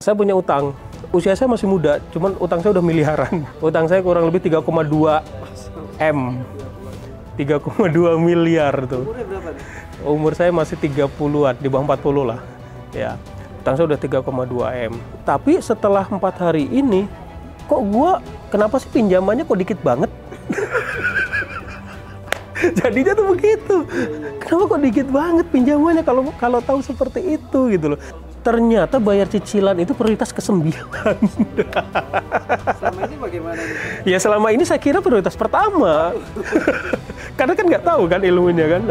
Saya punya utang. Usia saya masih muda, cuman utang saya udah miliaran. Utang saya kurang lebih 3,2 M. 3,2 miliar tuh. Umurnya berapa nih? Umur saya masih 30-an, di bawah 40 lah. Ya. Utang saya udah 3,2 M. Tapi setelah 4 hari ini, kenapa sih pinjamannya kok dikit banget? Jadinya tuh begitu. Kenapa kok dikit banget pinjamannya kalau tahu seperti itu gitu loh. Ternyata bayar cicilan itu prioritas ke-9. Selama ini bagaimana nih? Ya selama ini saya kira prioritas pertama. Karena kan nggak tahu kan ilmunya kan.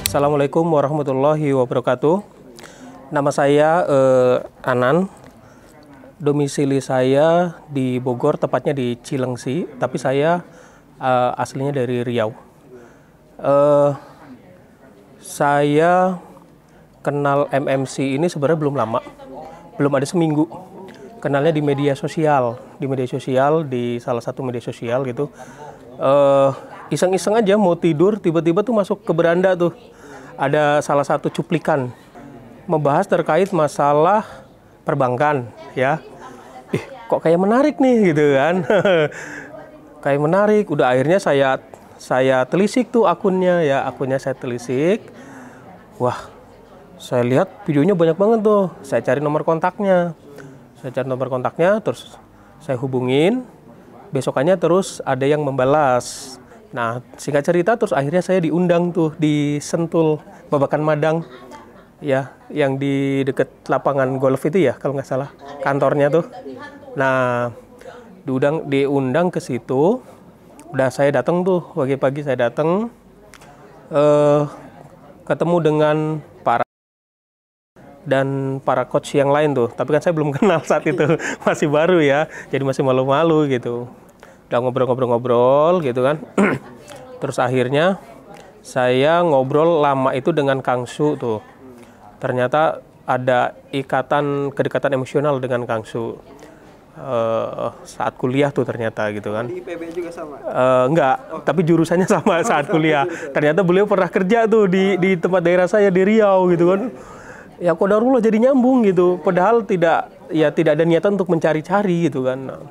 Assalamualaikum warahmatullahi wabarakatuh. Nama saya Anan. Domisili saya di Bogor, tepatnya di Cilengsi, tapi saya aslinya dari Riau. Saya kenal MMC ini sebenarnya belum lama, belum ada seminggu. Kenalnya di media sosial, di salah satu media sosial gitu. Iseng-iseng aja mau tidur, tiba-tiba tuh masuk ke beranda tuh. Ada salah satu cuplikan membahas terkait masalah perbankan, ya. Kok kayak menarik nih gitu kan. Kayak menarik. Udah akhirnya saya telisik tuh akunnya saya telisik. Wah, saya lihat videonya banyak banget tuh. Saya cari nomor kontaknya. Terus saya hubungin. Besokannya terus ada yang membalas. Nah, singkat cerita terus akhirnya saya diundang tuh di Sentul, Babakan Madang. Ya, yang di dekat lapangan golf itu ya, kalau nggak salah, kantornya tuh. Nah, diundang ke situ. Udah saya datang tuh, pagi-pagi saya datang, ketemu dengan para coach yang lain tuh. Tapi kan saya belum kenal saat itu, masih baru ya, jadi masih malu-malu gitu. Udah ngobrol-ngobrol gitu kan. Terus akhirnya saya ngobrol lama itu dengan Kang Su tuh. Ternyata ada kedekatan emosional dengan Kang Su saat kuliah tuh ternyata gitu kan. Di IPB juga sama? Enggak, tapi jurusannya sama saat kuliah. Ternyata beliau pernah kerja tuh di tempat daerah saya di Riau gitu kan. Ya qadarullah jadi nyambung gitu. Padahal tidak ada niatan untuk mencari-cari gitu kan. Nah,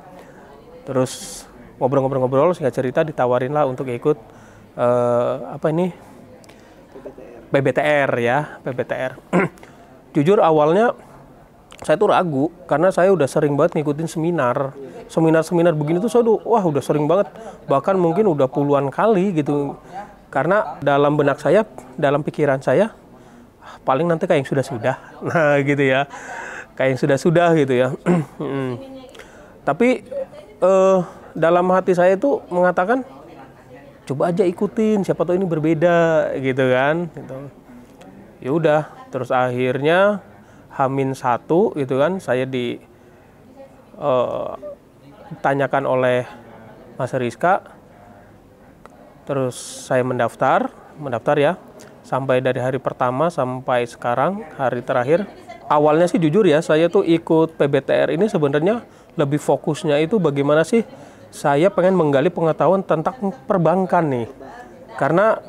terus ngobrol-ngobrol singkat cerita ditawarin lah untuk ikut PBTR ya, PBTR. Jujur awalnya saya tuh ragu karena saya udah sering banget ngikutin seminar begini tuh saya udah sering banget, bahkan mungkin udah puluhan kali gitu. Karena dalam benak saya, dalam pikiran saya, paling nanti kayak yang sudah-sudah. Nah, gitu ya. Kayak yang sudah-sudah gitu ya. Tapi dalam hati saya itu mengatakan coba aja ikutin, siapa tahu ini berbeda gitu kan. Gitu. Ya udah, terus akhirnya H-1 gitu kan, saya ditanyakan oleh Mas Rizka. Terus saya mendaftar ya. Sampai dari hari pertama sampai sekarang hari terakhir. Awalnya sih jujur ya, saya tuh ikut PBTR ini sebenarnya lebih fokusnya itu bagaimana sih saya pengen menggali pengetahuan tentang perbankan nih, karena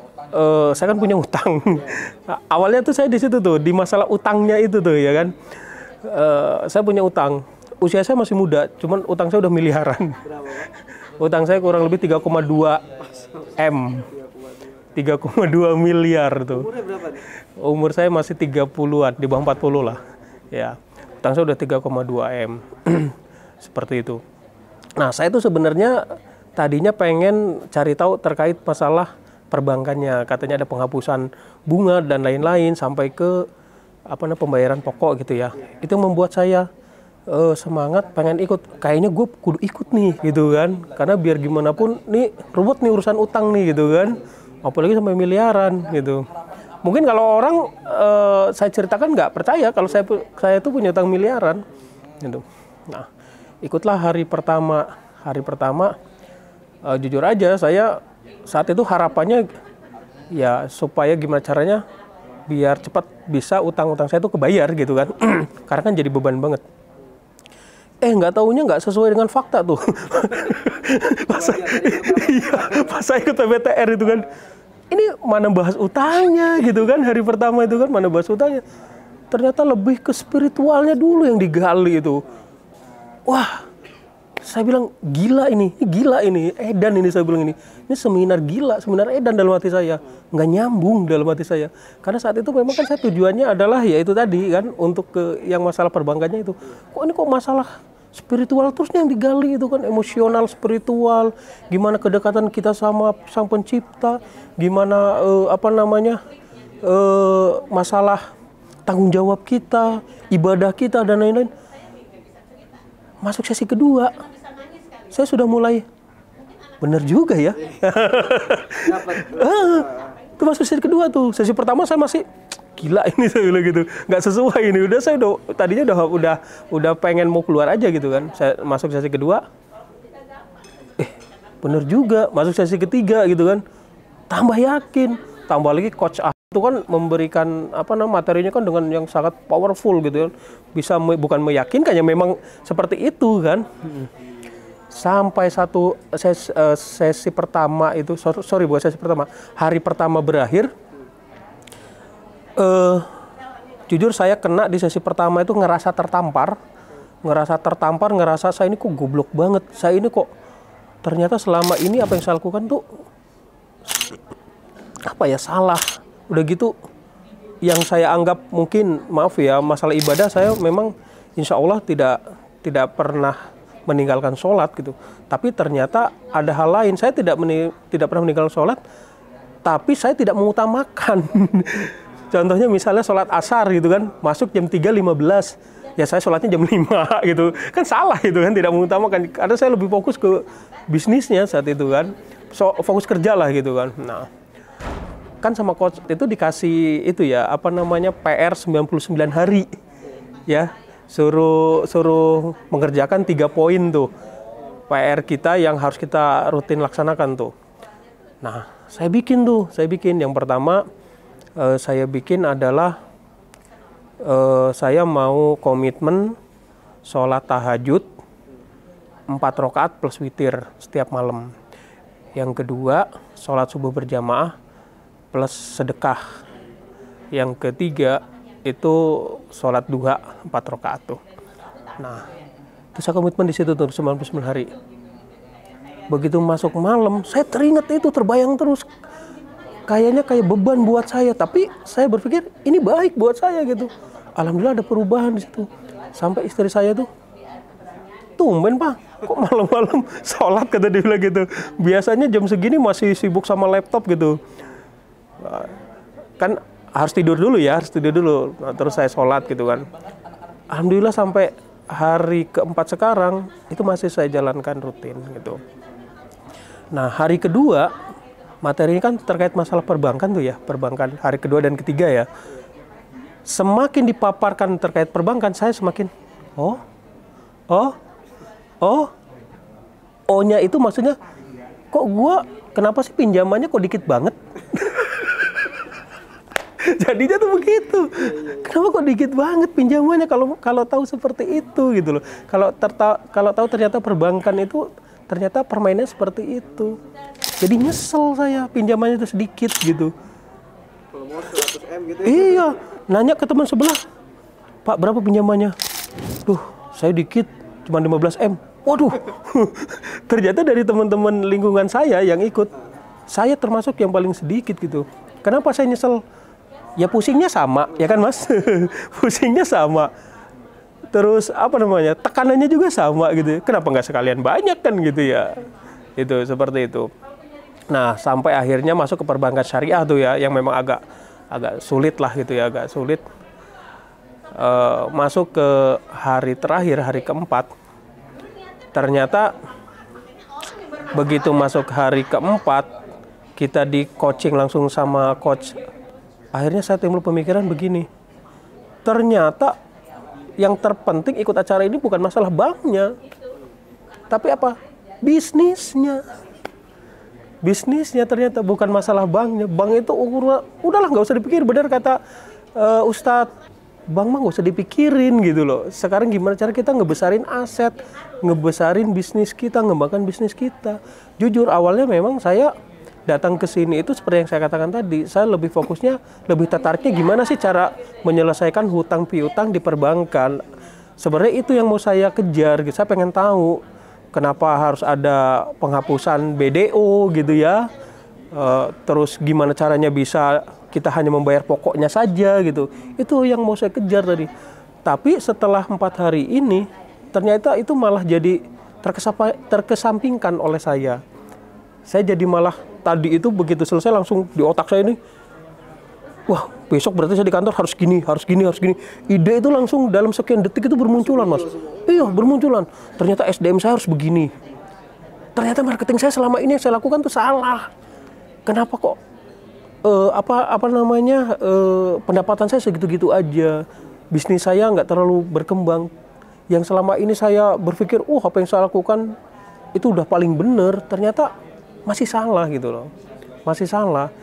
saya kan punya utang. Awalnya tuh saya di situ tuh, di masalah utangnya itu tuh ya kan. Saya punya utang, usia saya masih muda, cuman utang saya udah miliaran. Utang saya kurang lebih 3,2 M, 3,2 miliar tuh. Umurnya berapa nih? Umur saya masih 30-an, di bawah 40 lah. Ya, utang saya udah 3,2 M. Seperti itu. Nah, saya tuh sebenarnya tadinya pengen cari tahu terkait masalah perbankannya. Katanya ada penghapusan bunga dan lain-lain sampai ke pembayaran pokok gitu ya. Itu yang membuat saya semangat pengen ikut. Kayaknya gue kudu ikut nih gitu kan. Karena biar gimana pun nih ruwet nih urusan utang nih gitu kan. Apalagi sampai miliaran gitu. Mungkin kalau orang saya ceritakan nggak percaya kalau saya tuh punya utang miliaran gitu. Nah, ikutlah hari pertama, jujur aja saya saat itu harapannya ya supaya gimana caranya biar cepat bisa utang-utang saya tuh kebayar gitu kan. Karena kan jadi beban banget. Nggak taunya nggak sesuai dengan fakta tuh. Pas saya ikut PBTR itu kan, ini mana bahas utangnya gitu kan, hari pertama itu kan mana bahas utangnya. Ternyata lebih ke spiritualnya dulu yang digali itu. Wah, saya bilang gila ini edan ini, saya bilang ini seminar gila, seminar edan dalam hati saya, nggak nyambung dalam hati saya. Karena saat itu memang kan saya tujuannya adalah ya itu tadi kan, untuk ke yang masalah perbankannya itu. Kok masalah spiritual terusnya yang digali itu kan, emosional, spiritual, gimana kedekatan kita sama Sang Pencipta, gimana masalah tanggung jawab kita, ibadah kita dan lain-lain. Masuk sesi kedua, saya sudah mulai bener juga ya. Itu masuk sesi kedua tuh. Sesi pertama saya masih gila ini, saya bilang gitu, nggak sesuai ini. Tadinya udah pengen mau keluar aja gitu kan. Saya masuk sesi kedua, bener juga. Masuk sesi ketiga gitu kan, tambah yakin, tambah lagi coach itu kan memberikan materinya kan dengan yang sangat powerful gitu kan. Bisa bukan meyakinkan, ya memang seperti itu kan. Sampai sesi pertama itu, bukan sesi pertama, hari pertama berakhir, jujur saya kena di sesi pertama itu ngerasa tertampar, ngerasa saya ini kok goblok banget, saya ini kok ternyata selama ini apa yang saya lakukan tuh salah. Udah gitu, yang saya anggap mungkin, maaf ya, masalah ibadah saya memang insya Allah tidak pernah meninggalkan sholat gitu. Tapi ternyata ada hal lain, saya tidak pernah meninggalkan sholat, tapi saya tidak mengutamakan. Contohnya misalnya sholat asar gitu kan, masuk jam 3.15, ya saya sholatnya jam 5 gitu. Kan salah itu kan, tidak mengutamakan. Karena saya lebih fokus ke bisnisnya saat itu kan, fokus kerja lah gitu kan. Nah, kan sama coach itu dikasih itu ya, PR 99 hari. Ya, suruh mengerjakan 3 poin tuh. PR kita yang harus kita rutin laksanakan tuh. Nah, saya bikin. Yang pertama saya bikin adalah saya mau komitmen sholat tahajud 4 rakaat plus witir setiap malam. Yang kedua, sholat subuh berjamaah plus sedekah. Yang ketiga itu sholat duha 4 rakaat tuh. Nah, itu saya komitmen di situ tuh 99 hari. Begitu masuk malam, saya teringat itu, terbayang terus. Kayaknya kayak beban buat saya, tapi saya berpikir ini baik buat saya gitu. Alhamdulillah ada perubahan di situ. Sampai istri saya tuh, tumben Pak, kok malam-malam sholat, kata dia bilang gitu. Biasanya jam segini masih sibuk sama laptop gitu. Kan harus tidur dulu. Nah, terus saya sholat gitu kan. Alhamdulillah sampai hari keempat sekarang itu masih saya jalankan rutin gitu. Nah, hari kedua materi ini kan terkait masalah perbankan tuh ya, perbankan hari kedua dan ketiga ya. Semakin dipaparkan terkait perbankan, saya semakin O-nya itu maksudnya, kok kenapa sih pinjamannya kok dikit banget? Jadinya tuh begitu. Kenapa kok dikit banget pinjamannya kalau tahu seperti itu gitu loh. Kalau tahu ternyata perbankan itu ternyata permainnya seperti itu. Jadi nyesel saya pinjamannya itu sedikit gitu. Kalau mau 100M gitu. Iya, nanya ke teman sebelah, Pak berapa pinjamannya? Duh, saya dikit, cuma 15M. Waduh, ternyata dari teman-teman lingkungan saya yang ikut, saya termasuk yang paling sedikit gitu. Kenapa saya nyesel? Ya pusingnya sama, ya kan Mas? Pusingnya sama. Terus tekanannya juga sama gitu. Kenapa nggak sekalian banyak kan gitu ya? Itu seperti itu. Nah, sampai akhirnya masuk ke perbankan syariah tuh ya, yang memang agak sulit lah gitu ya, agak sulit. Masuk ke hari terakhir, hari keempat. Ternyata begitu masuk hari keempat, kita di coaching langsung sama coach. Akhirnya saya timbul pemikiran begini, ternyata yang terpenting ikut acara ini bukan masalah banknya, tapi bisnisnya. bisnisnya ternyata, bukan masalah banknya. Bank itu udahlah nggak usah dipikir, benar kata Ustadz, bank mah nggak usah dipikirin gitu loh. Sekarang gimana cara kita ngebesarin aset, ngebesarin bisnis kita, ngembangkan bisnis kita. Jujur awalnya memang saya datang ke sini itu seperti yang saya katakan tadi, saya lebih fokusnya, lebih tertariknya gimana sih cara menyelesaikan hutang piutang di perbankan. Sebenarnya itu yang mau saya kejar gitu. Saya pengen tahu kenapa harus ada penghapusan BDO gitu ya. Terus gimana caranya bisa kita hanya membayar pokoknya saja gitu. Itu yang mau saya kejar tadi. Tapi setelah 4 hari ini, ternyata itu malah jadi terkesampingkan oleh saya. Saya jadi malah tadi itu begitu selesai langsung di otak saya ini, wah besok berarti saya di kantor harus gini, harus gini, harus gini. Ide itu langsung dalam sekian detik itu bermunculan, Mas. Iya, bermunculan. Ternyata SDM saya harus begini. Ternyata marketing saya selama ini yang saya lakukan tuh salah. Kenapa kok pendapatan saya segitu-gitu aja. Bisnis saya nggak terlalu berkembang. Yang selama ini saya berpikir, apa yang saya lakukan itu udah paling benar. Ternyata masih salah gitu loh. Masih salah.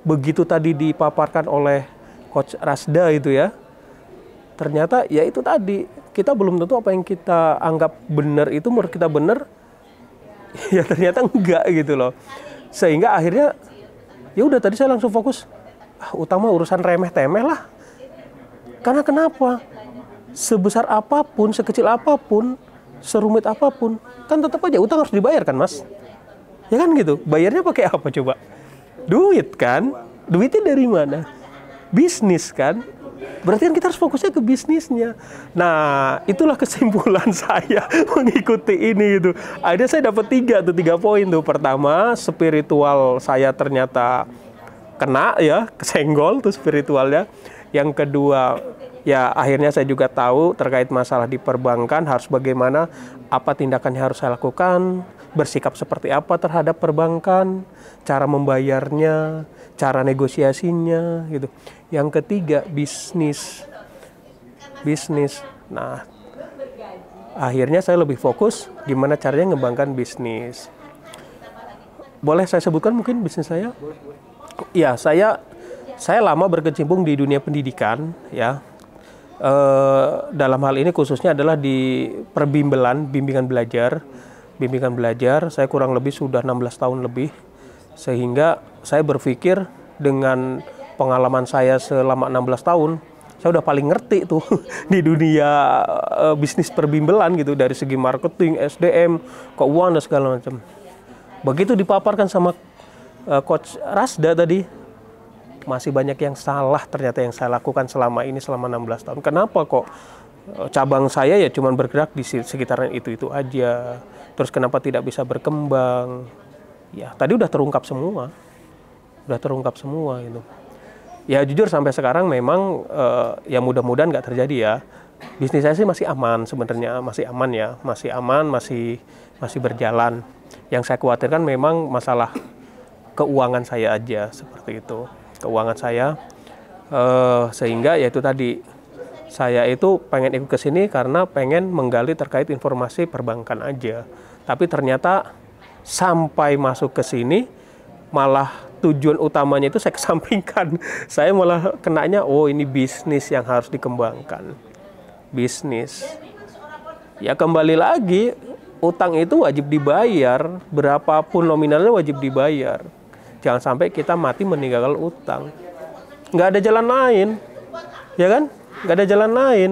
Begitu tadi dipaparkan oleh Coach Rasda itu ya, ternyata ya itu tadi, kita belum tentu apa yang kita anggap benar itu menurut kita benar, ya ternyata enggak gitu loh. Sehingga akhirnya ya udah tadi saya langsung fokus, utama urusan remeh-temeh lah. Karena kenapa? Sebesar apapun, sekecil apapun, serumit apapun, kan tetap aja utang harus dibayar kan, Mas? Ya kan gitu. Bayarnya pakai apa coba? Duit kan? Duitnya dari mana? Bisnis kan? Berarti kan kita harus fokusnya ke bisnisnya. Nah, itulah kesimpulan saya mengikuti ini gitu. Akhirnya saya dapat 3 poin tuh. Pertama, spiritual saya ternyata kena ya, kesenggol tuh spiritualnya. Yang kedua, ya akhirnya saya juga tahu terkait masalah di perbankan harus bagaimana, apa tindakan yang harus saya lakukan, bersikap seperti apa terhadap perbankan, cara membayarnya, cara negosiasinya gitu. Yang ketiga, bisnis. Nah, akhirnya saya lebih fokus gimana caranya ngembangkan bisnis. Boleh saya sebutkan mungkin bisnis saya? Ya, saya lama berkecimpung di dunia pendidikan ya. Dalam hal ini khususnya adalah di bimbingan belajar. Saya kurang lebih sudah 16 tahun lebih, sehingga saya berpikir dengan pengalaman saya selama 16 tahun, saya udah paling ngerti tuh di dunia bisnis perbimbelan gitu, dari segi marketing, SDM, keuangan dan segala macam. Begitu dipaparkan sama Coach Rasda tadi, masih banyak yang salah ternyata yang saya lakukan selama 16 tahun. Kenapa kok cabang saya ya cuma bergerak di sekitaran itu aja. Terus kenapa tidak bisa berkembang? Ya, tadi udah terungkap semua gitu. Ya jujur sampai sekarang memang ya mudah-mudahan nggak terjadi ya. Bisnis saya sih masih aman sebenarnya, masih aman, masih berjalan. Yang saya khawatirkan memang masalah keuangan saya aja, seperti itu. Keuangan saya, sehingga ya itu tadi, saya itu pengen ikut ke sini karena pengen menggali terkait informasi perbankan aja. Tapi ternyata sampai masuk ke sini malah tujuan utamanya itu saya kesampingkan. Saya malah kenanya, ini bisnis yang harus dikembangkan. Bisnis. Ya kembali lagi, utang itu wajib dibayar, berapapun nominalnya wajib dibayar. Jangan sampai kita mati meninggalkan utang. Nggak ada jalan lain, ya kan? Nggak ada jalan lain.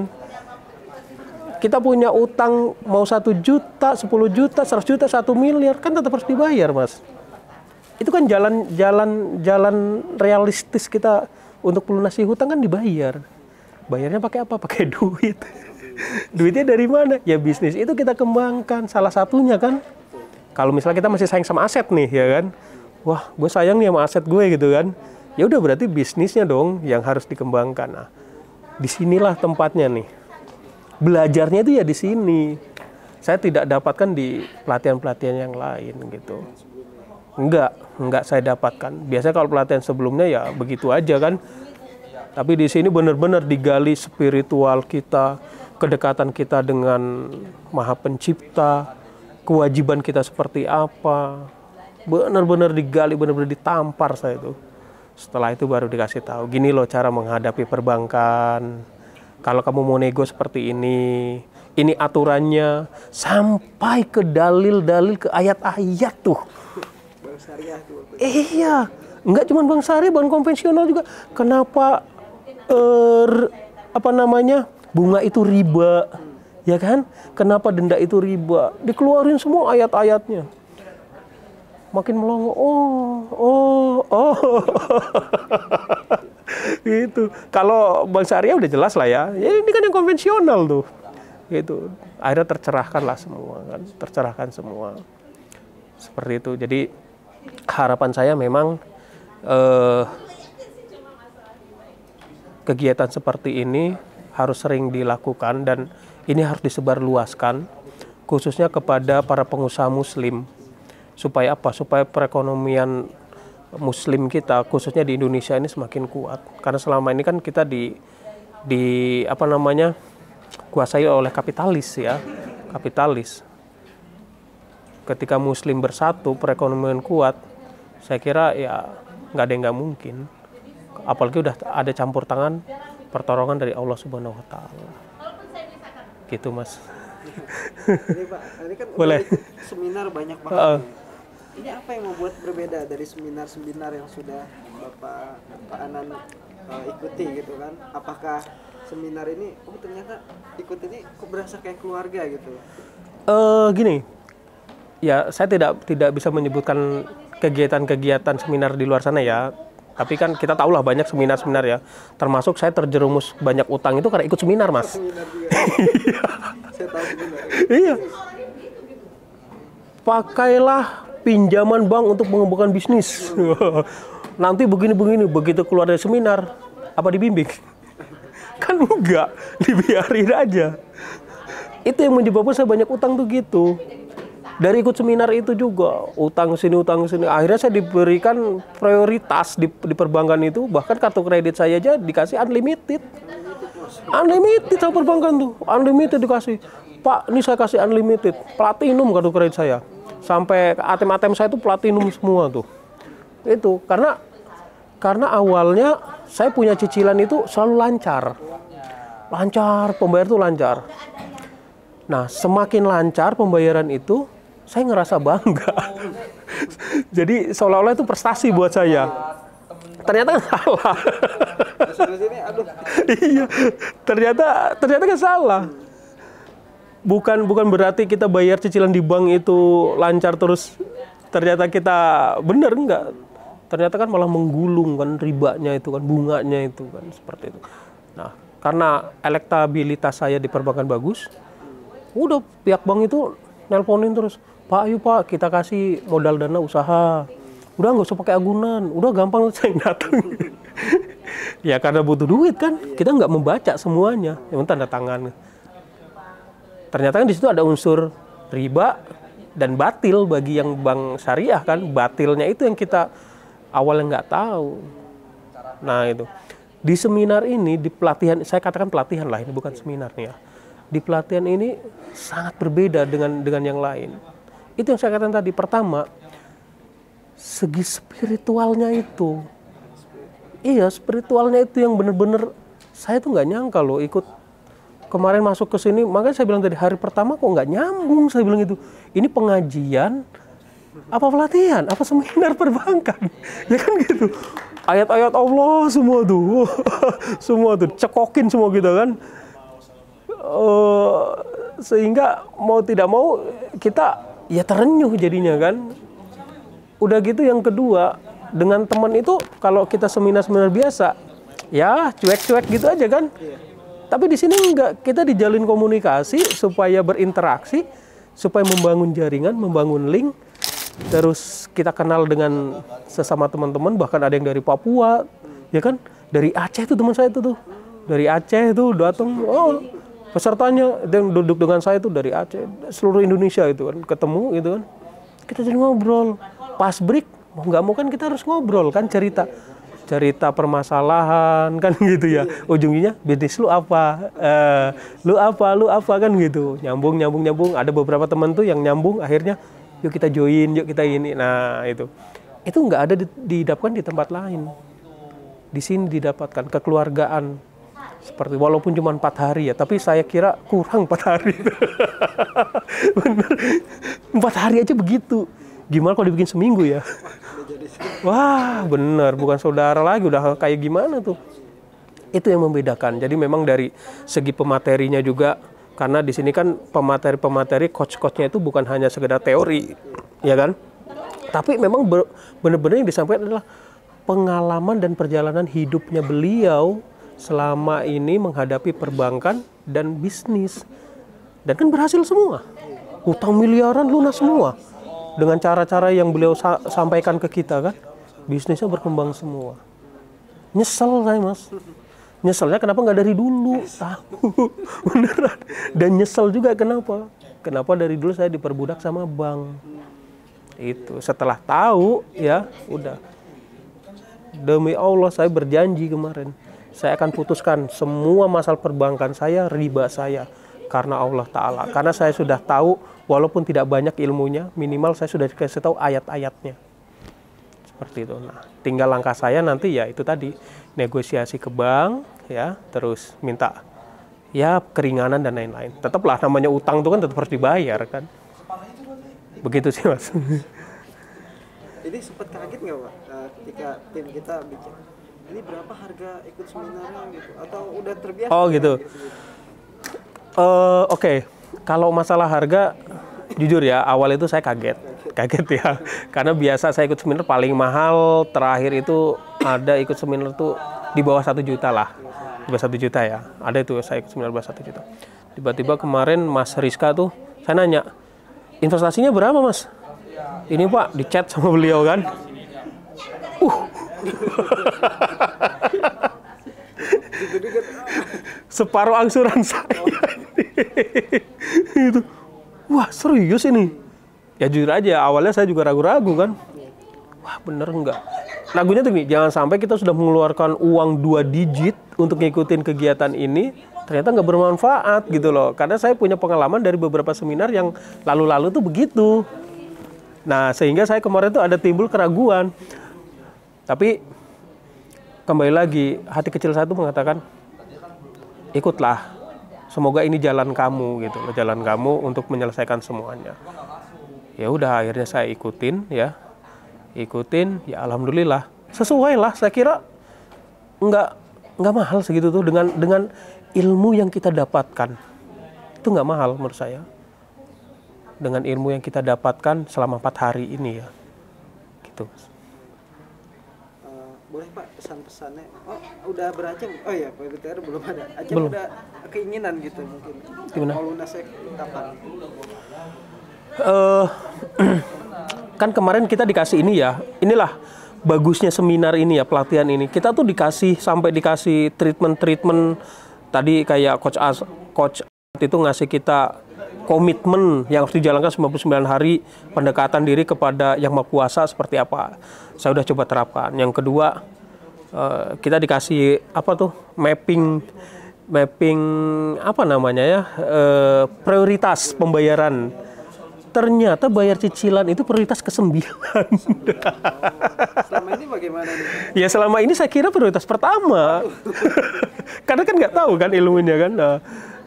Kita punya utang mau 1 juta, 10 juta, 100 juta, 1 miliar, kan tetap harus dibayar, Mas. Itu kan jalan realistis kita untuk melunasi hutang kan dibayar. Bayarnya pakai apa? Pakai duit. Duitnya dari mana? Ya bisnis itu kita kembangkan, salah satunya kan. Kalau misalnya kita masih sayang sama aset nih, ya kan? Wah, gue sayang nih sama aset gue gitu kan. Ya udah berarti bisnisnya dong yang harus dikembangkan. Nah, disinilah tempatnya nih. Belajarnya itu ya di sini. Saya tidak dapatkan di pelatihan-pelatihan yang lain gitu. Enggak saya dapatkan. Biasanya kalau pelatihan sebelumnya ya begitu aja kan. Tapi di sini benar-benar digali spiritual kita, kedekatan kita dengan Maha Pencipta, kewajiban kita seperti apa. benar-benar digali, benar-benar ditampar saya itu. Setelah itu baru dikasih tahu, gini loh cara menghadapi perbankan. Kalau kamu mau nego seperti ini aturannya, sampai ke dalil-dalil, ke ayat-ayat tuh. Bank syariah tuh. Iya, nggak cuma bank syariah, bank konvensional juga. Kenapa bunga itu riba, ya kan? Kenapa denda itu riba? Dikeluarin semua ayat-ayatnya. Makin melongo, oh. Gitu. Kalau bank syariah udah jelas lah ya. Ya ini kan yang konvensional tuh. Gitu. Akhirnya tercerahkan lah semua kan, tercerahkan semua. Seperti itu. Jadi harapan saya memang kegiatan seperti ini harus sering dilakukan dan ini harus disebarluaskan khususnya kepada para pengusaha muslim. Supaya apa? Supaya perekonomian muslim kita khususnya di Indonesia ini semakin kuat. Karena selama ini kan kita kuasai oleh kapitalis ya. Kapitalis. Ketika muslim bersatu, perekonomian kuat, saya kira ya nggak ada yang nggak mungkin. Apalagi udah ada campur tangan pertolongan dari Allah Subhanahu Wa Taala. Gitu Mas. Ini Pak, ini kan boleh seminar banyak banget. Ini apa yang membuat berbeda dari seminar-seminar yang sudah Pak Anan ikuti gitu kan? Apakah seminar ini, ternyata ikut ini kok berasa kayak keluarga gitu? Gini, ya saya tidak bisa menyebutkan kegiatan-kegiatan seminar di luar sana ya. Tapi kan kita tahulah banyak seminar-seminar ya. Termasuk saya terjerumus banyak utang itu karena ikut seminar, Mas. Seminar juga. Saya tahu seminar. Iya. Pakailah pinjaman bank untuk mengembangkan bisnis. Nanti begini-begini, begitu keluar dari seminar, apa dibimbing? Kan enggak, dibiarin aja. Itu yang menyebabkan saya banyak utang tuh gitu. Dari ikut seminar itu juga, utang sini. Akhirnya saya diberikan prioritas di perbankan itu, bahkan kartu kredit saya aja dikasih unlimited. Unlimited sama perbankan tuh, unlimited dikasih. Pak, ini saya kasih unlimited, platinum kartu kredit saya. Sampai ATM saya itu platinum semua tuh. Itu karena awalnya saya punya cicilan itu selalu lancar. Pembayar tuh lancar. Nah, semakin lancar pembayaran itu, saya ngerasa bangga. Jadi seolah-olah itu prestasi buat saya. Ternyata kan salah. Iya, ternyata kan salah. Bukan berarti kita bayar cicilan di bank itu lancar terus ternyata kita bener, enggak. Ternyata kan malah menggulung kan ribanya itu kan, bunganya itu kan, seperti itu. Nah, karena elektabilitas saya di perbankan bagus, udah pihak bank itu nelponin terus, Pak, ayo Pak, kita kasih modal dana usaha. Udah nggak usah pakai agunan, udah gampang saya datang. Ya karena butuh duit kan, kita nggak membaca semuanya, yang tanda tangan. Ternyata kan di situ ada unsur riba dan batil bagi yang bank syariah kan, batilnya itu yang kita awalnya nggak tahu. Nah itu di seminar ini, di pelatihan, saya katakan pelatihan lah, ini bukan seminar nih ya. Di pelatihan ini sangat berbeda dengan yang lain. Itu yang saya katakan tadi. Pertama, segi spiritualnya itu. Iya, spiritualnya itu yang benar-benar saya tuh nggak nyangka loh ikut. Kemarin masuk ke sini, makanya saya bilang tadi hari pertama kok nggak nyambung, saya bilang itu. Ini pengajian, apa pelatihan, apa seminar perbankan, ya kan gitu. Ayat-ayat Allah semua tuh, semua tuh cekokin semua gitu kan. Sehingga mau tidak mau kita ya terenyuh jadinya kan. Udah gitu yang kedua, dengan teman itu kalau kita seminar-seminar biasa, ya cuek-cuek gitu aja kan. Tapi di sini enggak, kita dijalin komunikasi supaya berinteraksi, supaya membangun jaringan, membangun link, terus kita kenal dengan sesama teman-teman, bahkan ada yang dari Papua, ya kan, dari Aceh tuh teman saya itu tuh, dari Aceh tuh datang, pesertanya yang duduk dengan saya tuh dari Aceh, seluruh Indonesia itu kan, ketemu gitu kan, kita jadi ngobrol, pas break, mau nggak mau kan kita harus ngobrol kan, cerita permasalahan kan gitu ya, ujungnya bisnis lu apa, lu apa kan gitu, nyambung. Ada beberapa teman tuh yang nyambung, akhirnya yuk kita join, yuk kita ini. Nah itu nggak ada didapatkan di tempat lain. Di sini didapatkan kekeluargaan seperti, walaupun cuma 4 hari ya, tapi saya kira kurang 4 hari. Bener, 4 hari aja begitu. Gimana kalau dibikin seminggu ya? Wah, bener, bukan saudara lagi, udah kayak gimana tuh? Itu yang membedakan. Jadi memang dari segi pematerinya juga, karena di sini kan pemateri coach-coachnya itu bukan hanya sekedar teori, ya kan? Tapi memang benar-benar yang disampaikan adalah pengalaman dan perjalanan hidupnya beliau selama ini menghadapi perbankan dan bisnis. Dan kan berhasil semua. Utang miliaran lunas semua. Dengan cara-cara yang beliau sampaikan ke kita kan. Bisnisnya berkembang semua. Nyesel saya, Mas. Nyeselnya kenapa nggak dari dulu? Tahu. Beneran. Dan nyesel juga kenapa? Kenapa dari dulu saya diperbudak sama bank. Itu setelah tahu ya udah. Demi Allah saya berjanji kemarin. Saya akan putuskan semua masalah perbankan saya, riba saya. Karena Allah Ta'ala. Karena saya sudah tahu, walaupun tidak banyak ilmunya, minimal saya sudah dikasih tahu ayat-ayatnya. Seperti itu. Nah, tinggal langkah saya nanti ya itu tadi. Negosiasi ke bank, ya, terus minta ya keringanan dan lain-lain. Tetaplah namanya utang itu kan tetap harus dibayar kan. Begitu sih, Mas. Jadi sempat kaget nggak, Pak, ketika tim kita bikin ini berapa harga ikut seminarnya gitu, atau udah terbiasa? Oh gitu. Oke. Kalau masalah harga, jujur ya, awal itu saya kaget ya, karena biasa saya ikut seminar paling mahal terakhir itu ada ikut seminar tuh di bawah 1 juta lah, di bawah 1 juta ya, ada itu saya ikut seminar bawah 1 juta. Tiba-tiba kemarin Mas Rizka tuh, saya nanya, investasinya berapa Mas? Ini Pak, di chat sama beliau kan. Separuh angsuran saya. Itu. Wah, serius ini. Ya jujur aja, awalnya saya juga ragu-ragu kan. Wah, bener enggak? Ragunya tuh nih, jangan sampai kita sudah mengeluarkan uang 2 digit untuk ngikutin kegiatan ini, ternyata nggak bermanfaat gitu loh. Karena saya punya pengalaman dari beberapa seminar yang lalu-lalu tuh begitu. Nah, sehingga saya kemarin tuh ada timbul keraguan. Tapi kembali lagi, hati kecil saya tuh mengatakan, ikutlah. Semoga ini jalan kamu gitu, jalan kamu untuk menyelesaikan semuanya. Ya udah, akhirnya saya ikutin ya, alhamdulillah sesuai lah. Saya kira nggak mahal segitu tuh dengan ilmu yang kita dapatkan, itu nggak mahal menurut saya. Dengan ilmu yang kita dapatkan selama 4 hari ini ya, gitu. Boleh Pak pesan-pesannya? Oh udah berajam? Oh ya Pak BTR belum ada. Ajam belum. Udah keinginan gitu mungkin. Gimana? Mau lunasnya kapan? Kan kemarin kita dikasih ini ya. Inilah bagusnya seminar ini ya, pelatihan ini. Kita tuh sampai dikasih treatment tadi kayak coach itu ngasih kita komitmen yang harus dijalankan 99 hari, pendekatan diri kepada Yang Maha Kuasa seperti apa. Saya udah coba terapkan. Yang kedua, kita dikasih mapping apa namanya ya, prioritas pembayaran. Ternyata bayar cicilan itu prioritas ke-9. Selama ini bagaimana nih? Ya selama ini saya kira prioritas pertama. Karena kan nggak tahu kan ilmunya kan. Nah,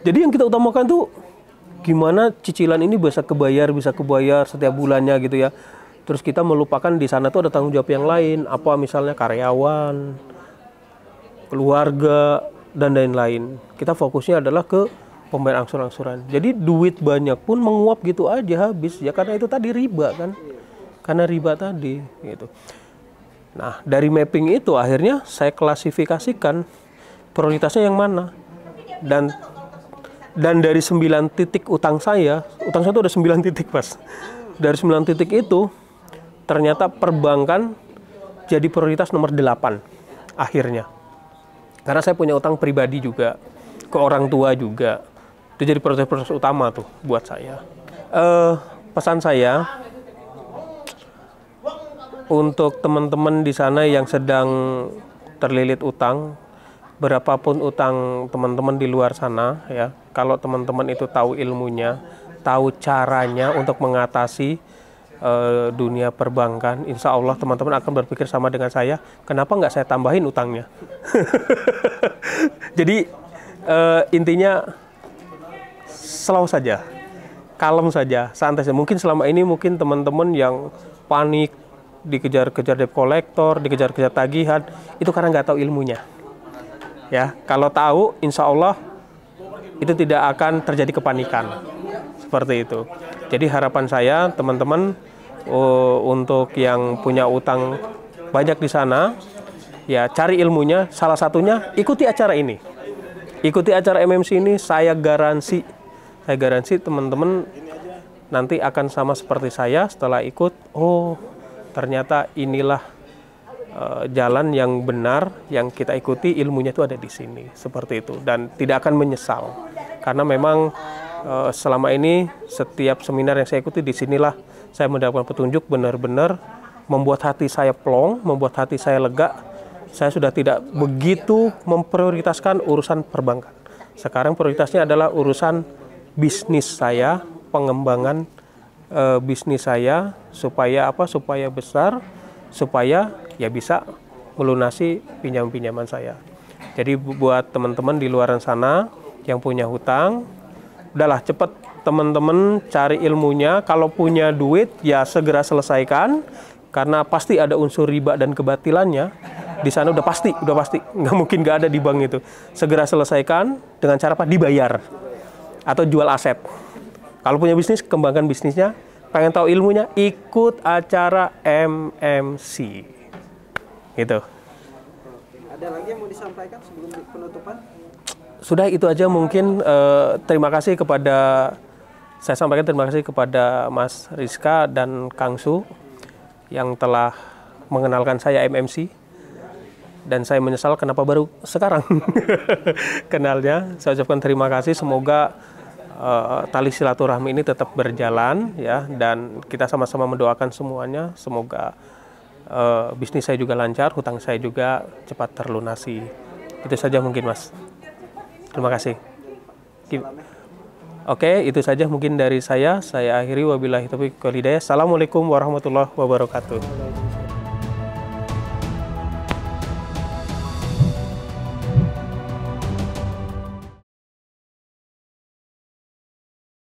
jadi yang kita utamakan tuh gimana cicilan ini bisa kebayar setiap bulannya gitu ya. Terus kita melupakan di sana tuh ada tanggung jawab yang lain, apa misalnya karyawan, keluarga, dan lain-lain. Kita fokusnya adalah ke pembayaran angsuran-angsuran. Jadi duit banyak pun menguap gitu aja habis ya, karena itu tadi riba kan. Karena riba tadi gitu. Nah, dari mapping itu akhirnya saya klasifikasikan prioritasnya yang mana. Dan dari 9 titik utang saya itu ada 9 titik Mas. Dari 9 titik itu ternyata perbankan jadi prioritas nomor 8 akhirnya. Karena saya punya utang pribadi juga, ke orang tua juga. Itu jadi prioritas utama tuh buat saya. Pesan saya untuk teman-teman di sana yang sedang terlilit utang, berapapun utang teman-teman di luar sana ya, kalau teman-teman itu tahu ilmunya, tahu caranya untuk mengatasi, dunia perbankan, insya Allah teman-teman akan berpikir sama dengan saya, kenapa nggak saya tambahin utangnya? Jadi intinya slow saja, kalem saja, santai saja. Mungkin selama ini mungkin teman-teman yang panik, dikejar-kejar debt collector, dikejar-kejar tagihan, itu karena nggak tahu ilmunya. Ya, kalau tahu, insya Allah itu tidak akan terjadi kepanikan seperti itu. Jadi harapan saya teman-teman untuk yang punya utang banyak di sana, ya cari ilmunya. Salah satunya ikuti acara ini, ikuti acara MMC ini. Saya garansi teman-teman nanti akan sama seperti saya setelah ikut. Oh, ternyata inilah jalan yang benar yang kita ikuti, ilmunya itu ada di sini, seperti itu, dan tidak akan menyesal karena memang selama ini setiap seminar yang saya ikuti, disinilah saya mendapatkan petunjuk benar-benar membuat hati saya plong, membuat hati saya lega. Saya sudah tidak begitu memprioritaskan urusan perbankan. Sekarang prioritasnya adalah urusan bisnis saya, pengembangan bisnis saya supaya apa? Supaya besar, supaya ya bisa melunasi pinjam-pinjaman saya. Jadi buat teman-teman di luar sana yang punya hutang, udahlah cepet teman-teman cari ilmunya. Kalau punya duit ya segera selesaikan, karena pasti ada unsur riba dan kebatilannya di sana, udah pasti nggak mungkin nggak ada di bank itu. Segera selesaikan dengan cara apa? Dibayar atau jual aset. Kalau punya bisnis, kembangkan bisnisnya. Pengen tahu ilmunya, ikut acara MMC gitu. Ada lagi yang mau disampaikan sebelum penutupan? Sudah, itu aja mungkin. Terima kasih kepada, saya sampaikan terima kasih kepada Mas Rizka dan Kang Su yang telah mengenalkan saya MMC, dan saya menyesal kenapa baru sekarang kenalnya. Saya ucapkan terima kasih, semoga tali silaturahmi ini tetap berjalan ya, dan kita sama-sama mendoakan semuanya, semoga bisnis saya juga lancar, hutang saya juga cepat terlunasi. Itu saja mungkin, Mas. Terima kasih. Oke, itu saja mungkin dari saya. Saya akhiri, wabillahi taufiq wal hidayah. Assalamualaikum warahmatullahi wabarakatuh.